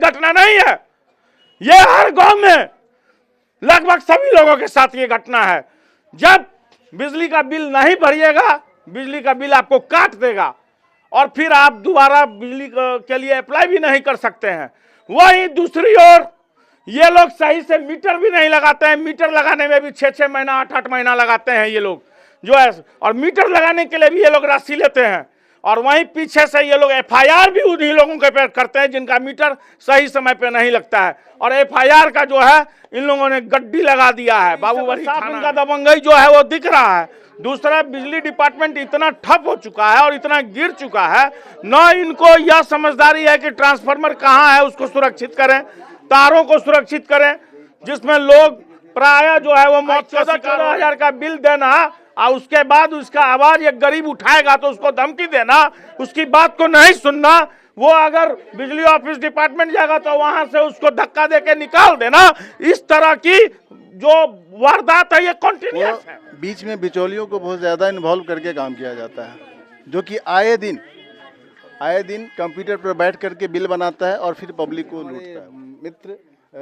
घटना नहीं है, ये हर गांव में लगभग सभी लोगों के साथ ये घटना है। जब बिजली का बिल नहीं भरिएगा, बिजली का बिल आपको काट देगा और फिर आप दोबारा बिजली के लिए अप्लाई भी नहीं कर सकते हैं। वहीं दूसरी ओर ये लोग सही से मीटर भी नहीं लगाते हैं, मीटर लगाने में भी 6-6 महीना 8-8 महीना लगाते हैं ये लोग जो है, और मीटर लगाने के लिए भी ये लोग राशि लेते हैं। और वहीं पीछे से ये लोग एफआईआर भी उन्हीं लोगों के पे करते हैं जिनका मीटर सही समय पे नहीं लगता है। और एफआईआर का जो है इन लोगों ने गड्डी लगा दिया है। बाबूबड़ी थाना का दबंगई जो है वो दिख रहा है। दूसरा, बिजली डिपार्टमेंट इतना ठप हो चुका है और इतना गिर चुका है, न इनको यह समझदारी है कि ट्रांसफार्मर कहाँ है उसको सुरक्षित करें, तारों को सुरक्षित करें, जिसमें लोग प्राय जो है वो मौत 14 हजार का बिल देना और उसके बाद उसका आवाज एक गरीब उठाएगा तो उसको धमकी देना, उसकी बात को नहीं सुनना। वो अगर बिजली ऑफिस डिपार्टमेंट जाएगा तो वहां से उसको धक्का देके निकाल देना। इस तरह की जो वारदात है ये कंटिन्यूअस है। बीच में बिचौलियों को बहुत ज़्यादा इन्वॉल्व करके काम किया जाता है, जो कि आए दिन कंप्यूटर पर बैठ करके बिल बनाता है और फिर पब्लिक को लूटता है। मित्र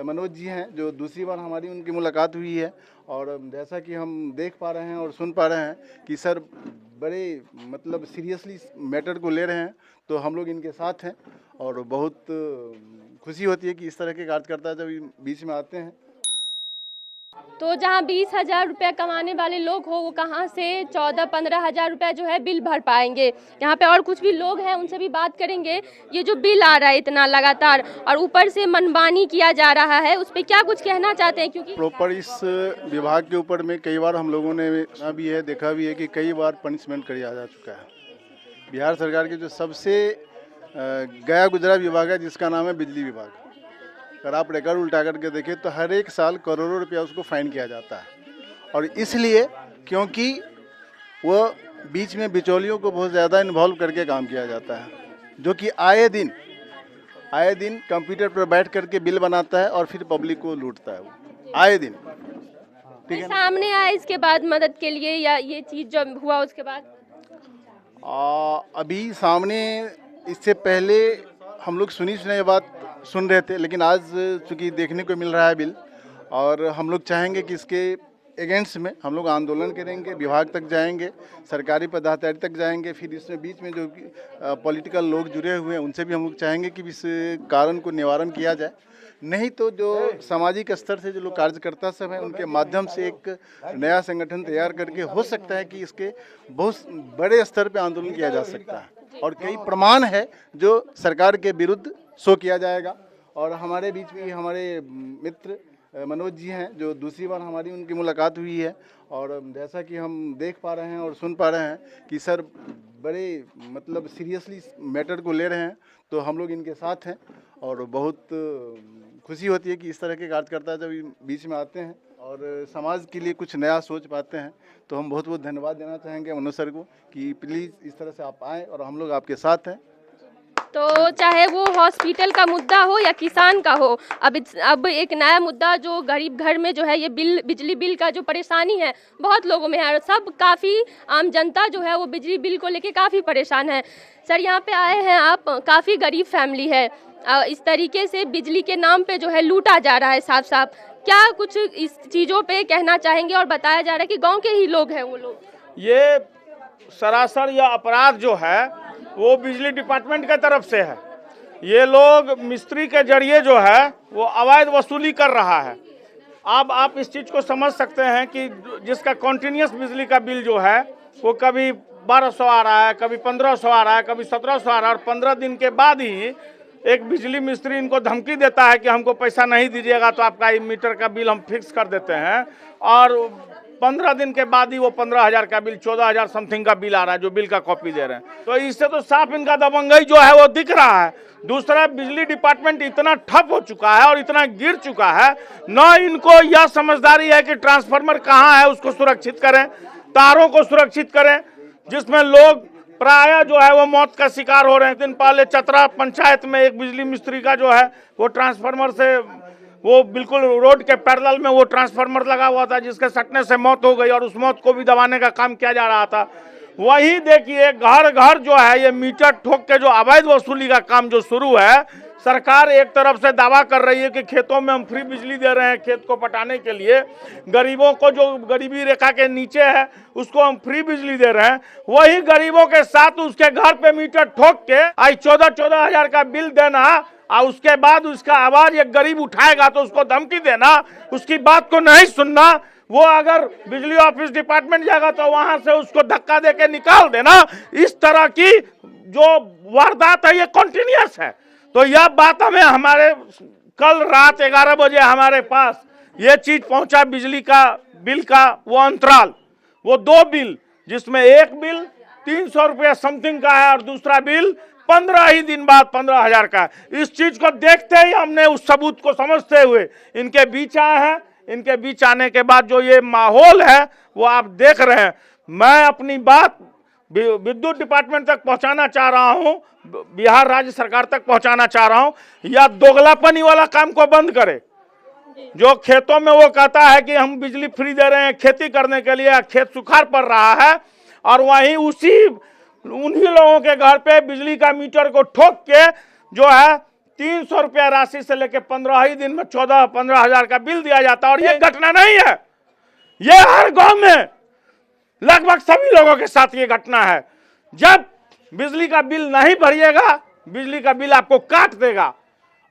मनोज जी हैं, जो दूसरी बार हमारी उनकी मुलाकात हुई है, और जैसा कि हम देख पा रहे हैं और सुन पा रहे हैं कि सर बड़े मतलब सीरियसली मैटर को ले रहे हैं, तो हम लोग इनके साथ हैं और बहुत खुशी होती है कि इस तरह के कार्यकर्ता जब बीच में आते हैं। तो जहां 20,000 रुपया कमाने वाले लोग हो वो कहां से 14-15 हज़ार रुपया जो है बिल भर पाएंगे। यहाँ पे और कुछ भी लोग हैं, उनसे भी बात करेंगे। ये जो बिल आ रहा है इतना लगातार और ऊपर से मनमानी किया जा रहा है, उस पर क्या कुछ कहना चाहते हैं? क्योंकि प्रॉपर इस विभाग के ऊपर में कई बार हम लोगों ने सुना भी है, देखा भी है कि कई बार पनिशमेंट किया जा चुका है। बिहार सरकार के जो सबसे गया गुजरा विभाग है जिसका नाम है बिजली विभाग, अगर आप रिकॉर्ड उल्टा करके देखें तो हर एक साल करोड़ों रुपया उसको फाइन किया जाता है। और इसलिए क्योंकि वो बीच में बिचौलियों को बहुत ज़्यादा इन्वॉल्व करके काम किया जाता है, जो कि आए दिन कंप्यूटर पर बैठ करके बिल बनाता है और फिर पब्लिक को लूटता है। वो आए दिन ठीक है। सामने आए इसके बाद मदद के लिए, या ये चीज़ जब हुआ उसके बाद? अभी सामने इससे पहले हम लोग सुनी बात सुन रहे थे, लेकिन आज चूँकि देखने को मिल रहा है बिल, और हम लोग चाहेंगे कि इसके अगेंस्ट में हम लोग आंदोलन करेंगे, विभाग तक जाएंगे, सरकारी पदाधिकारी तक जाएंगे। फिर इसमें बीच में जो पॉलिटिकल लोग जुड़े हुए हैं उनसे भी हम लोग चाहेंगे कि इस कारण को निवारण किया जाए। नहीं तो जो सामाजिक स्तर से जो लोग कार्यकर्ता सब हैं उनके माध्यम से एक नया संगठन तैयार करके हो सकता है कि इसके बहुत बड़े स्तर पे आंदोलन किया जा सकता है। और कई प्रमाण है जो सरकार के विरुद्ध शो किया जाएगा। और हमारे बीच में हमारे मित्र मनोज जी हैं, जो दूसरी बार हमारी उनकी मुलाकात हुई है, और जैसा कि हम देख पा रहे हैं और सुन पा रहे हैं कि सर बड़े मतलब सीरियसली मैटर को ले रहे हैं, तो हम लोग इनके साथ हैं और बहुत खुशी होती है कि इस तरह के कार्यकर्ता जब बीच में आते हैं और समाज के लिए कुछ नया सोच पाते हैं। तो हम बहुत बहुत धन्यवाद देना चाहेंगे मनोज सर को कि प्लीज़ इस तरह से आप आएँ और हम लोग आपके साथ हैं। तो चाहे वो हॉस्पिटल का मुद्दा हो या किसान का हो, अब एक नया मुद्दा जो गरीब घर में जो है ये बिजली बिल का जो परेशानी है बहुत लोगों में है, और सब काफ़ी आम जनता जो है वो बिजली बिल को लेके काफ़ी परेशान है। सर यहाँ पे आए हैं आप, काफ़ी गरीब फैमिली है, इस तरीके से बिजली के नाम पे जो है लूटा जा रहा है साफ साफ। क्या कुछ इस चीज़ों पे कहना चाहेंगे? और बताया जा रहा है कि गाँव के ही लोग हैं वो लोग। ये सरासर यह अपराध जो है वो बिजली डिपार्टमेंट के तरफ से है। ये लोग मिस्त्री के जरिए जो है वो अवैध वसूली कर रहा है। अब आप इस चीज़ को समझ सकते हैं कि जिसका कॉन्टिन्यूस बिजली का बिल जो है वो कभी 1200 आ रहा है, कभी 1500 आ रहा है, कभी 1700 आ रहा है, और 15 दिन के बाद ही एक बिजली मिस्त्री इनको धमकी देता है कि हमको पैसा नहीं दीजिएगा तो आपका मीटर का बिल हम फिक्स कर देते हैं, और 15 दिन के बाद ही वो 15,000 का बिल, 14,000 समथिंग का बिल आ रहा है जो बिल का कॉपी दे रहे हैं। तो इससे तो साफ इनका दबंगई जो है वो दिख रहा है। दूसरा, बिजली डिपार्टमेंट इतना ठप हो चुका है और इतना गिर चुका है, न इनको यह समझदारी है कि ट्रांसफार्मर कहाँ है उसको सुरक्षित करें, तारों को सुरक्षित करें, जिसमें लोग प्राय जो है वो मौत का शिकार हो रहे हैं। दिन पहले चतरा पंचायत में एक बिजली मिस्त्री का जो है वो ट्रांसफार्मर से वो बिल्कुल रोड के पैरेलल में वो ट्रांसफार्मर लगा हुआ था, जिसके सटने से मौत हो गई और उस मौत को भी दबाने का काम किया जा रहा था। वही देखिए घर घर जो है ये मीटर ठोक के जो अवैध वसूली का काम जो शुरू है, सरकार एक तरफ से दावा कर रही है कि खेतों में हम फ्री बिजली दे रहे हैं खेत को पटाने के लिए, गरीबों को जो गरीबी रेखा के नीचे है उसको हम फ्री बिजली दे रहे हैं, वही गरीबों के साथ उसके घर पे मीटर ठोक के आज 14-14 हजार का बिल देना और उसके बाद उसका आवाज एक गरीब उठाएगा तो उसको धमकी देना, उसकी बात को नहीं सुनना, वो अगर बिजली ऑफिस डिपार्टमेंट जाएगा तो वहां से उसको धक्का देके निकाल देना, इस तरह की जो वारदात है ये कंटिन्यूअस है। तो यह बात हमें हमारे कल रात 11 बजे हमारे पास ये चीज पहुंचा, बिजली का बिल का वो अंतराल, वो 2 बिल, जिसमें एक बिल 300 रुपया समथिंग का है और दूसरा बिल 15 ही दिन बाद 15,000 का है। इस चीज को देखते ही हमने उस सबूत को समझते हुए इनके बीच आए हैं। इनके बीच आने के बाद जो ये माहौल है वो आप देख रहे हैं। मैं अपनी बात विद्युत डिपार्टमेंट तक पहुंचाना चाह रहा हूं, बिहार राज्य सरकार तक पहुंचाना चाह रहा हूं, या दोगलापनी वाला काम को बंद करे। जो खेतों में वो कहता है कि हम बिजली फ्री दे रहे हैं खेती करने के लिए, खेत सुखाड़ पड़ रहा है, और वहीं उन्हीं लोगों के घर पे बिजली का मीटर को ठोक के जो है 300 रुपया राशि से लेके 15 ही दिन में 14-15 हजार का बिल दिया जाता है। और ये घटना नहीं है, ये हर गांव में लगभग सभी लोगों के साथ ये घटना है। जब बिजली का बिल नहीं भरिएगा, बिजली का बिल आपको काट देगा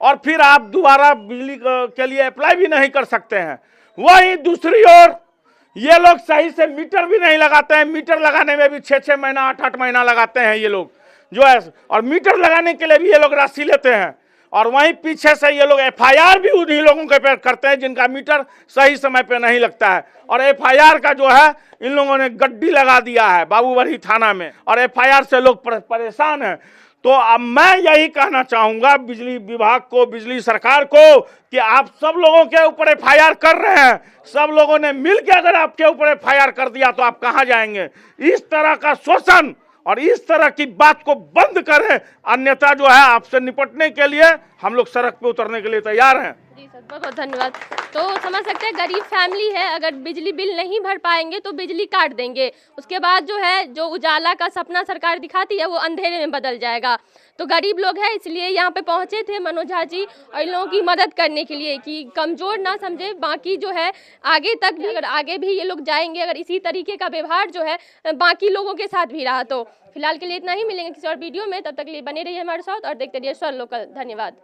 और फिर आप दोबारा बिजली के लिए अप्लाई भी नहीं कर सकते हैं। वहीं दूसरी ओर ये लोग सही से मीटर भी नहीं लगाते हैं, मीटर लगाने में भी 6-6 महीना 8-8 महीना लगाते हैं ये लोग जो है, और मीटर लगाने के लिए भी ये लोग राशि लेते हैं। और वहीं पीछे से ये लोग FIR भी उन्हीं लोगों के पे करते हैं जिनका मीटर सही समय पे नहीं लगता है। और FIR का जो है इन लोगों ने गड्डी लगा दिया है बाबूबड़ी थाना में, और FIR से लोग परेशान हैं। तो अब मैं यही कहना चाहूंगा बिजली विभाग को, बिजली सरकार को, कि आप सब लोगों के ऊपर FIR कर रहे हैं, सब लोगों ने मिलकर अगर आपके ऊपर FIR कर दिया तो आप कहां जाएंगे। इस तरह का शोषण और इस तरह की बात को बंद करें, अन्यथा जो है आपसे निपटने के लिए हम लोग सड़क पे उतरने के लिए तैयार हैं। जी सर, बहुत बहुत धन्यवाद। तो समझ सकते हैं गरीब फैमिली है, अगर बिजली बिल नहीं भर पाएंगे तो बिजली काट देंगे, उसके बाद जो है जो उजाला का सपना सरकार दिखाती है वो अंधेरे में बदल जाएगा। तो गरीब लोग हैं इसलिए यहाँ पे पहुँचे थे मनोज झा जी, और इन लोगों की मदद करने के लिए कि कमज़ोर ना समझे, बाकी जो है आगे तक भी, अगर आगे भी ये लोग जाएंगे, अगर इसी तरीके का व्यवहार जो है बाकी लोगों के साथ भी रहा तो। फिलहाल के लिए इतना ही, मिलेंगे किसी और वीडियो में, तब तक के लिए बने रहिए हमारे साथ और देखते रहिए स्वर लोकल। धन्यवाद।